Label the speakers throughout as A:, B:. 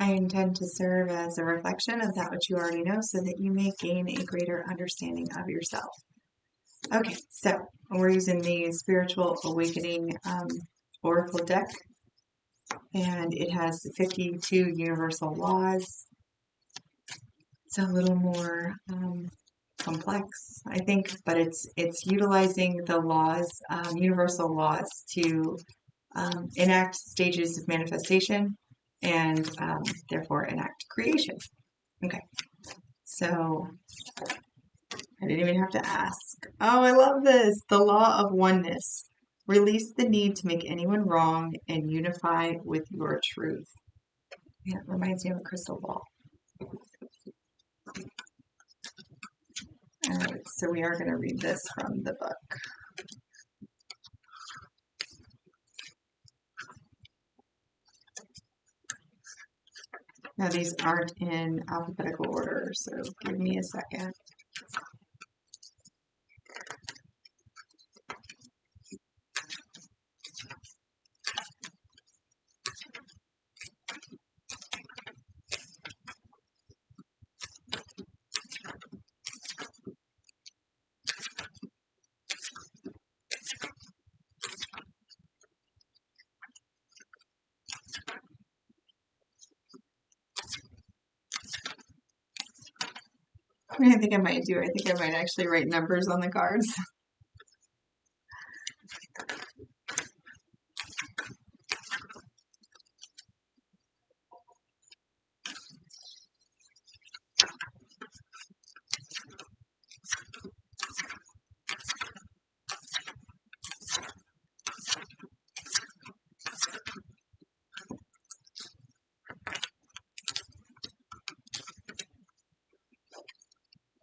A: I intend to serve as a reflection of that which you already know so that you may gain a greater understanding of yourself. Okay, so we're using the Spiritual Awakening Oracle deck, and it has 52 universal laws. It's a little more complex, I think, but it's utilizing the laws, universal laws, to enact stages of manifestation and therefore enact creation. Okay, so I didn't even have to ask. Oh, I love this. The Law of Oneness. Release the need to make anyone wrong and unify with your truth. Yeah, it reminds me of a crystal ball. All right, so we are going to read this from the book. Now, these aren't in alphabetical order, so give me a second. I think I might do. I think I might actually write numbers on the cards.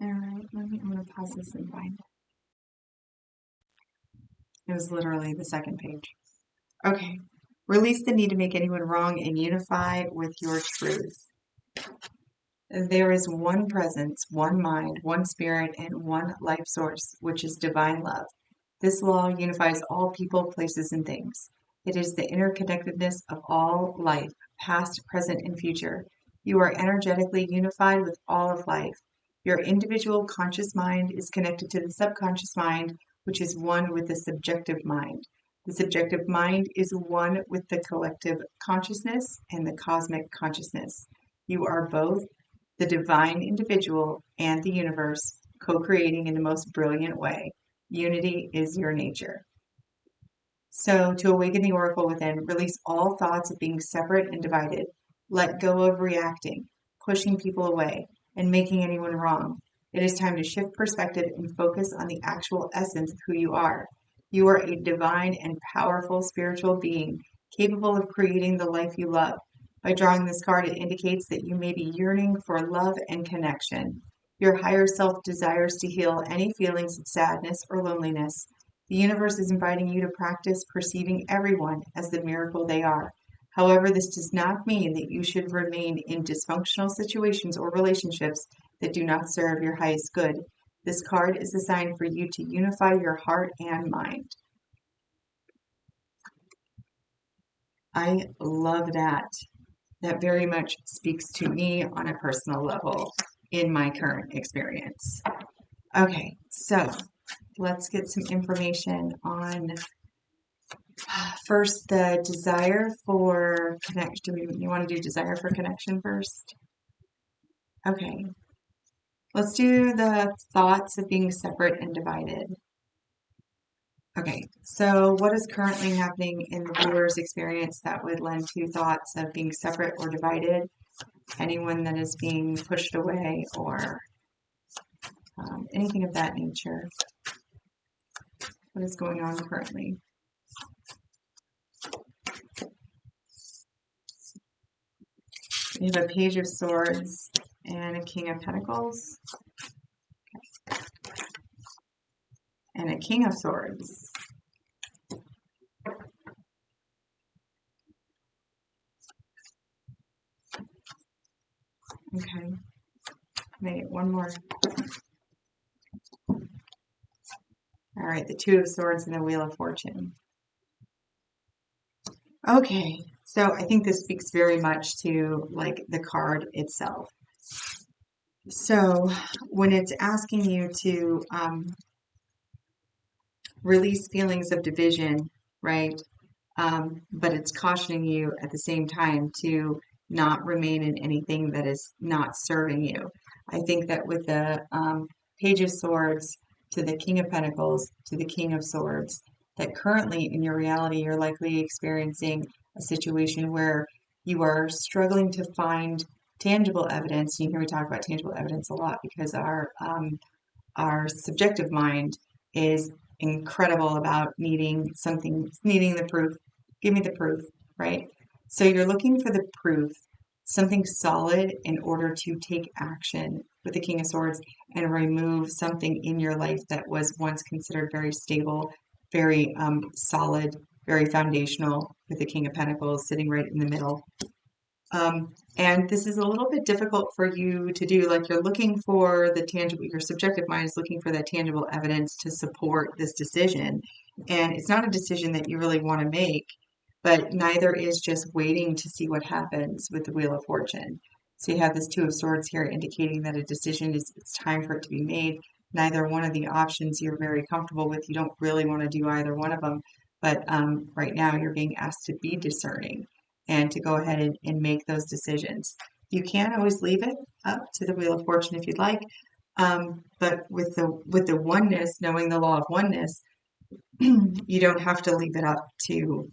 A: All right, I'm going to pause this and find it. It was literally the second page. Okay. Release the need to make anyone wrong and unify with your truth. There is one presence, one mind, one spirit, and one life source, which is divine love. This law unifies all people, places, and things. It is the interconnectedness of all life, past, present, and future. You are energetically unified with all of life. Your individual conscious mind is connected to the subconscious mind, which is one with the subjective mind. The subjective mind is one with the collective consciousness and the cosmic consciousness. You are both the divine individual and the universe, co-creating in the most brilliant way. Unity is your nature. So, to awaken the oracle within, release all thoughts of being separate and divided. Let go of reacting, pushing people away, and making anyone wrong. It is time to shift perspective and focus on the actual essence of who you are. You are a divine and powerful spiritual being, capable of creating the life you love. By drawing this card, it indicates that you may be yearning for love and connection. Your higher self desires to heal any feelings of sadness or loneliness. The universe is inviting you to practice perceiving everyone as the miracle they are. However, this does not mean that you should remain in dysfunctional situations or relationships that do not serve your highest good. This card is a sign for you to unify your heart and mind. I love that. That very much speaks to me on a personal level in my current experience. Okay, so let's get some information on first the desire for connection. You want to do desire for connection first? Okay. Let's do the thoughts of being separate and divided. Okay, so what is currently happening in the viewer's experience that would lend to thoughts of being separate or divided? Anyone that is being pushed away or anything of that nature? What is going on currently? We have a Page of Swords and a King of Pentacles. Okay. And a King of Swords. Okay. Make it one more. All right, the Two of Swords and the Wheel of Fortune. Okay, So I think this speaks very much to like the card itself. So when it's asking you to release feelings of division, right? But it's cautioning you at the same time to not remain in anything that is not serving you. I think that with the Page of Swords to the King of Pentacles to the King of Swords, that currently in your reality, you're likely experiencing a situation where you are struggling to find tangible evidence. You hear me talk about tangible evidence a lot because our subjective mind is incredible about needing something, needing the proof. Give me the proof, right? So you're looking for the proof, something solid in order to take action with the King of Swords and remove something in your life that was once considered very stable, very solid, very foundational, with the King of Pentacles sitting right in the middle. And this is a little bit difficult for you to do. Like you're looking for the tangible, your subjective mind is looking for that tangible evidence to support this decision. And it's not a decision that you really want to make, but neither is just waiting to see what happens with the Wheel of Fortune. So you have this Two of Swords here indicating that a decision is, it's time for it to be made. Neither one of the options you're very comfortable with. You don't really want to do either one of them. But right now you're being asked to be discerning and to go ahead and make those decisions. You can always leave it up to the Wheel of Fortune if you'd like, but with the oneness, knowing the law of oneness, you don't have to leave it up to,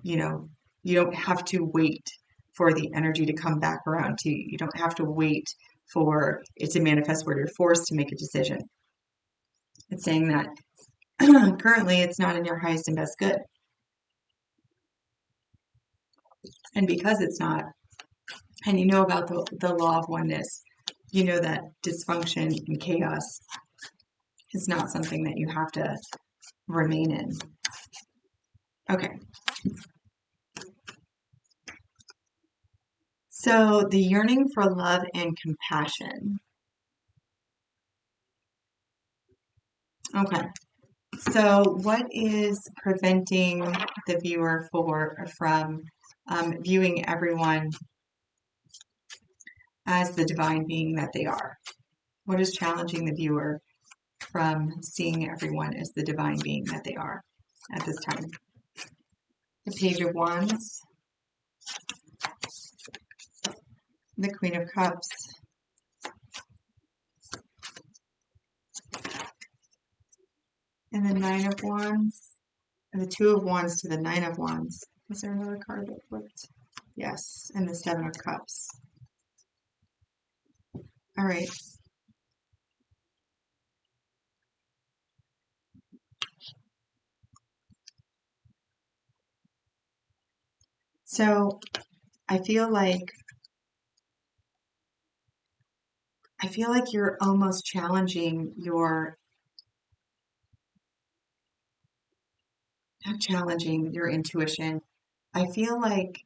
A: you know, you don't have to wait for the energy to come back around to you. You don't have to wait for it to manifest where you're forced to make a decision. It's saying that currently it's not in your highest and best good. And because it's not, and you know about the law of oneness, you know that dysfunction and chaos is not something that you have to remain in. Okay. So the yearning for love and compassion. Okay. So what is preventing the viewer from viewing everyone as the divine being that they are? What is challenging the viewer from seeing everyone as the divine being that they are at this time? The Page of Wands, the Queen of Cups, and the Nine of Wands, and the Two of Wands to the Nine of Wands. Was there another card that flipped? Yes, and the Seven of Cups. All right. So I feel like you're almost challenging not challenging your intuition. I feel like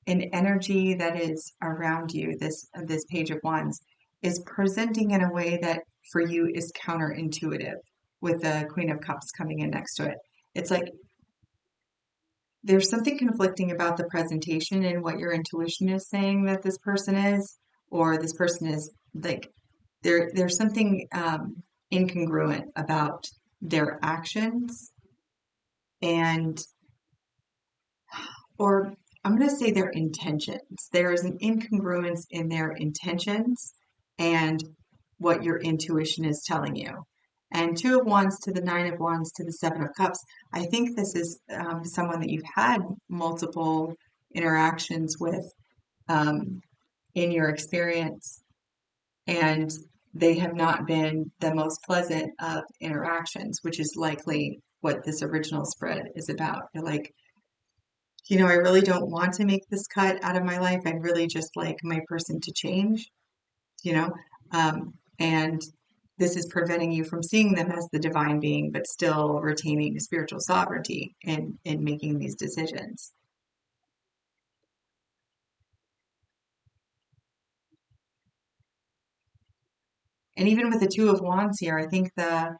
A: an energy that is around you, this Page of Wands, is presenting in a way that for you is counterintuitive with the Queen of Cups coming in next to it. It's like there's something conflicting about the presentation and what your intuition is saying that this person is, or this person is like there's something incongruent about their actions and or I'm going to say their intentions. There is an incongruence in their intentions and what your intuition is telling you. And Two of Wands to the Nine of Wands to the Seven of Cups. I think this is someone that you've had multiple interactions with in your experience, and they have not been the most pleasant of interactions, which is likely what this original spread is about. You're like, I really don't want to make this cut out of my life. I'd really just like my person to change, you know? And this is preventing you from seeing them as the divine being, but still retaining spiritual sovereignty in making these decisions. And even with the Two of Wands here, I think the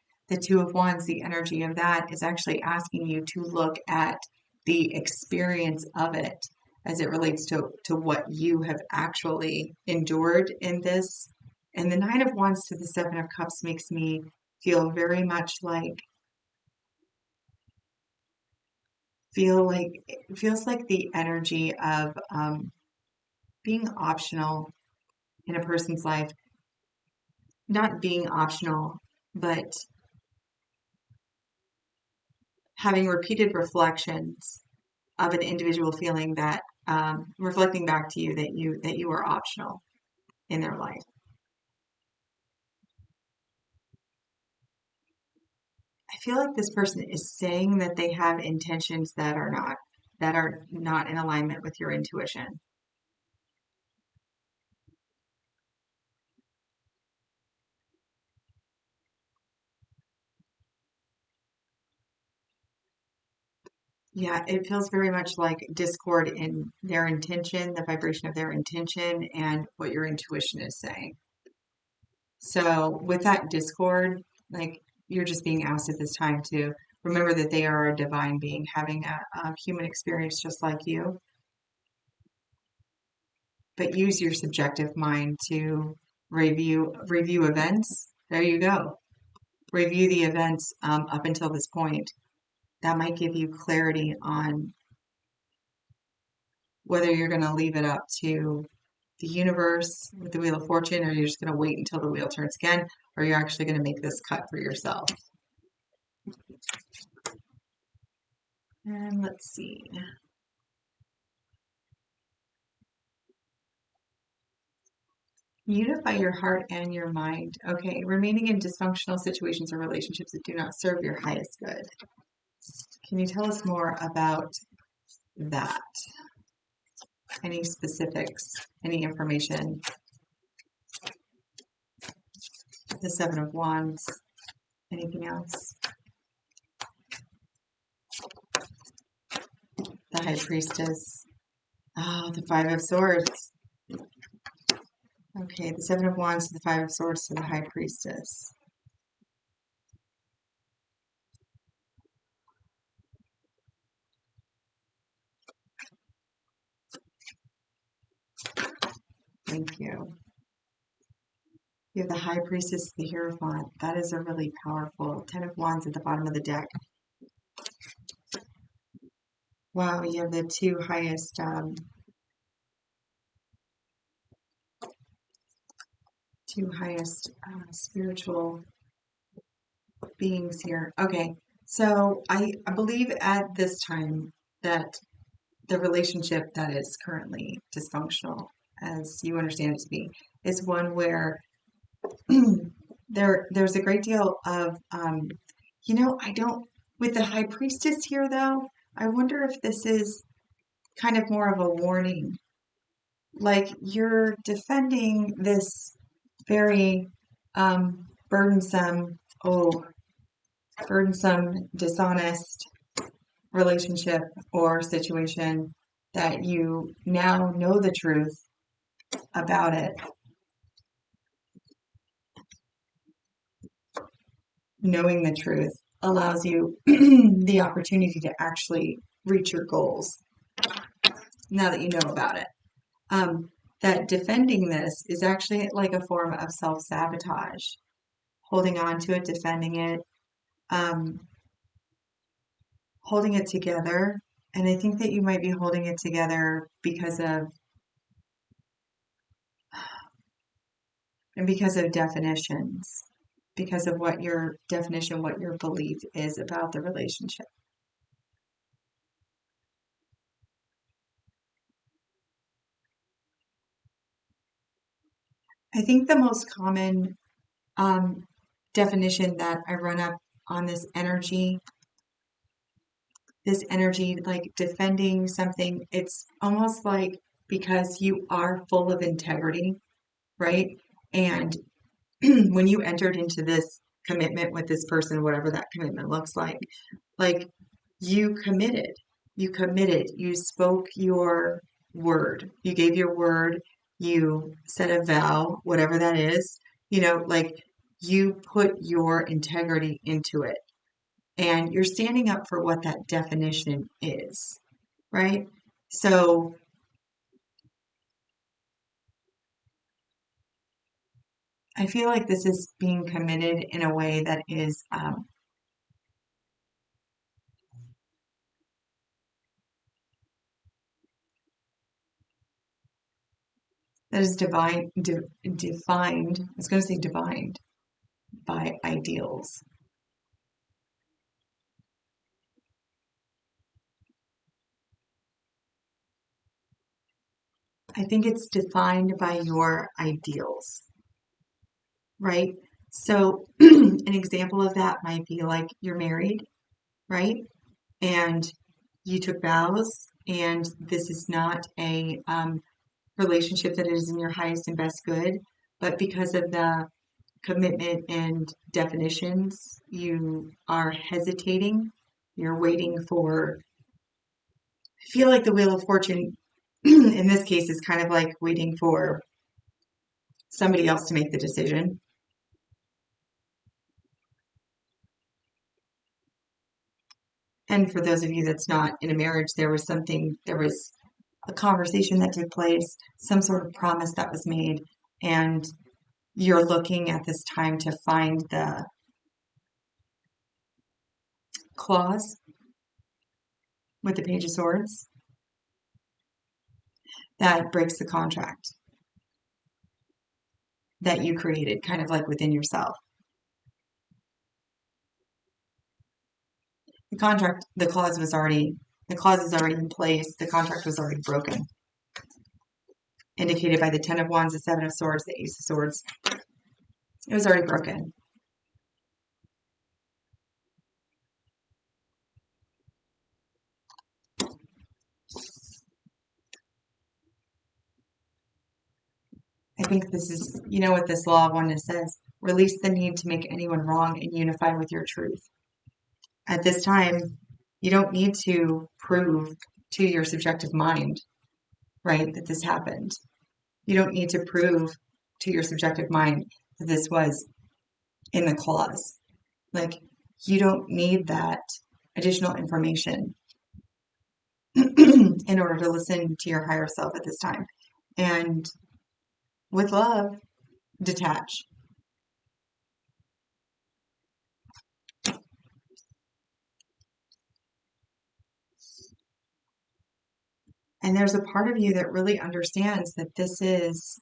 A: Two of Wands, the energy of that is actually asking you to look at the experience of it as it relates to what you have actually endured in this. And the Nine of Wands to the Seven of Cups makes me feel very much like, it feels like the energy of being optional in a person's life, not being optional, but having repeated reflections of an individual feeling that reflecting back to you that you are optional in their life. I feel like this person is saying that they have intentions that are not in alignment with your intuition. Yeah, it feels very much like discord in their intention, the vibration of their intention, and what your intuition is saying. So with that discord, like you're just being asked at this time to remember that they are a divine being having a human experience just like you, but use your subjective mind to review events. There you go. Review the events up until this point. That might give you clarity on whether you're going to leave it up to the universe with the Wheel of Fortune, or you're just going to wait until the wheel turns again, or you're actually going to make this cut for yourself. And let's see. Unify your heart and your mind. Okay, remaining in dysfunctional situations or relationships that do not serve your highest good. Can you tell us more about that? Any specifics, any information? The Seven of Wands. Anything else? The High Priestess. Oh, the Five of Swords. Okay, the Seven of Wands to the Five of Swords to the High Priestess. Thank you. You have the High Priestess, the Hierophant. That is a really powerful Ten of Wands at the bottom of the deck. Wow, you have the two highest spiritual beings here. Okay, so I believe at this time that the relationship that is currently dysfunctional, as you understand it to be, is one where there's a great deal of I don't, with the High Priestess here though, I wonder if this is kind of more of a warning. Like you're defending this very burdensome, dishonest relationship or situation that you now know the truth about it. Knowing the truth allows you the opportunity to actually reach your goals now that you know about it. That defending this is actually like a form of self-sabotage, holding on to it, defending it, um, holding it together. And I think that you might be holding it together because of definitions, because of what your definition, what your belief is about the relationship. I think the most common definition that I run up on this energy, like defending something, it's almost like because you are full of integrity, right? And when you entered into this commitment with this person, whatever that commitment looks like you committed, you spoke your word, you gave your word, you said a vow, whatever that is, like you put your integrity into it. and you're standing up for what that definition is, right? So I feel like this is being committed in a way that is defined. I was going to say defined by ideals. I think it's defined by your ideals, right? So an example of that might be like you're married, right? And you took vows, and this is not a relationship that is in your highest and best good, but because of the commitment and definitions, you are hesitating. You're waiting for, I feel like the Wheel of Fortune in this case is kind of like waiting for somebody else to make the decision. And for those of you that's not in a marriage, there was a conversation that took place, some sort of promise that was made, and you're looking at this time to find the clause with the Page of Swords that breaks the contract that you created, kind of like within yourself. The clause is already in place. The contract was already broken, indicated by the Ten of Wands, the Seven of Swords, the Ace of Swords. It was already broken. I think this is, you know what this Law of Oneness says? Release the need to make anyone wrong and unify with your truth. At this time, you don't need to prove to your subjective mind, right, that this happened. You don't need to prove to your subjective mind that this was in the clause. Like, you don't need that additional information in order to listen to your higher self at this time. And with love, detach. And there's a part of you that really understands that this is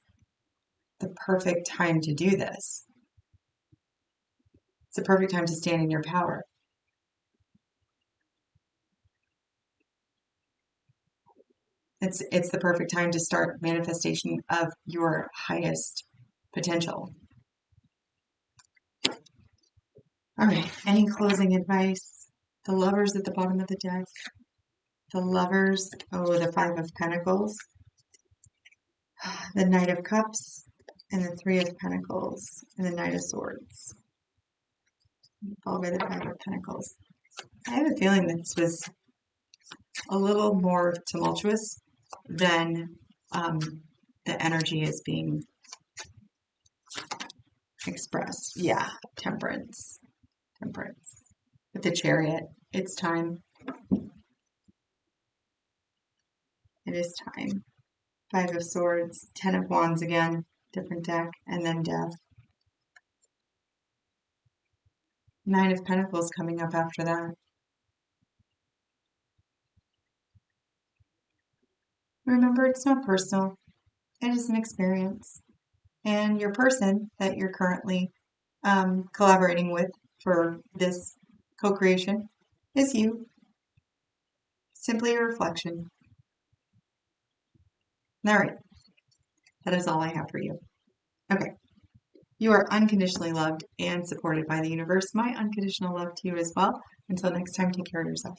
A: the perfect time to do this. It's the perfect time to stand in your power. It's the perfect time to start manifestation of your highest potential. All right, any closing advice? The Lovers at the bottom of the deck. The Lovers, the Five of Pentacles. The Knight of Cups and the Three of Pentacles and the Knight of Swords. Followed by the Five of Pentacles. I have a feeling that this was a little more tumultuous than the energy is being expressed. Yeah, temperance. Temperance. With the Chariot, it's time. It is time. Five of Swords, Ten of Wands again, different deck, and then Death. Nine of Pentacles coming up after that. Remember, it's not personal. It is an experience. And your person that you're currently collaborating with for this co-creation is you. Simply a reflection. All right. That is all I have for you. Okay. You are unconditionally loved and supported by the universe. My unconditional love to you as well. Until next time, take care of yourself.